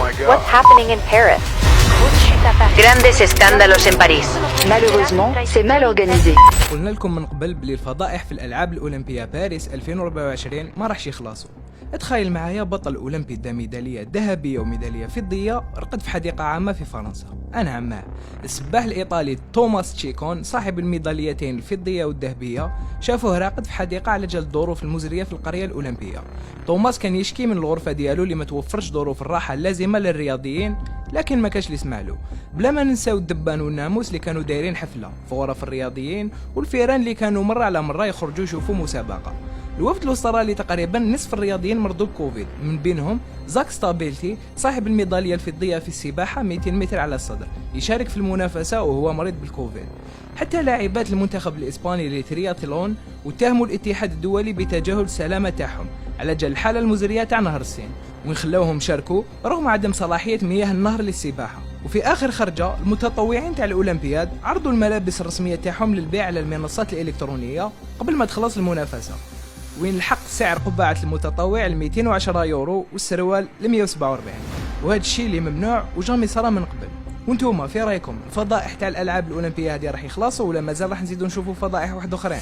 What's happening in Paris? Grandes escándalos en París. Malheureusement, c'est mal organisé. قلنا لكم من قبل بلي الفضائح في الألعاب الأولمبية باريس 2024 ما راحش يخلصوا. اتخيل معايا بطل أولمبي ذا ميدالية ذهبية وميدالية فضية رقد في حديقة عامة في فرنسا. أنا عماه السباح الإيطالي توماس تشيكون صاحب الميداليتين الفضية والذهبية شافوه راقد في حديقة على جال الظروف المزرية في القرية الأولمبية. توماس كان يشكي من الغرفة ديالو اللي ما توفرش ظروف الراحة اللازمة للرياضيين، لكن ما كاش اللي يسمعلو. بلا ما ننساو الدبان والناموس اللي كانوا دايرين حفلة في غرف الرياضيين، والفيران اللي كانوا مرة على مرة يخرجوا يشوفوا مسابقة. الوفد الاسترالي تقريبا نصف الرياضيين مرضوا بكوفيد، من بينهم زاك ستابيلتي صاحب الميدالية الفضية في السباحة 200 متر على الصدر يشارك في المنافسة وهو مريض بالكوفيد. حتى لاعبات المنتخب الإسباني للترياتلون واتهموا الاتحاد الدولي بتجاهل السلامة تاعهم على جال الحالة المزرية تاع نهر السين، وين خلاوهم شاركوا رغم عدم صلاحية مياه النهر للسباحة. وفي آخر خرجة المتطوعين تاع الأولمبياد عرضوا الملابس الرسمية تاعهم للبيع على المنصات الإلكترونية قبل ما تخلص المنافسة، وين الحق سعر قبعة المتطوع ل 210 يورو والسروال ل 147، وهذا الشيء اللي ممنوع وجامي صرا من قبل. وانتوما في رايكم الفضائح تاع الألعاب الأولمبية هذه راح يخلصوا ولا مازال راح نزيدوا نشوفوا فضائح واحد اخرين؟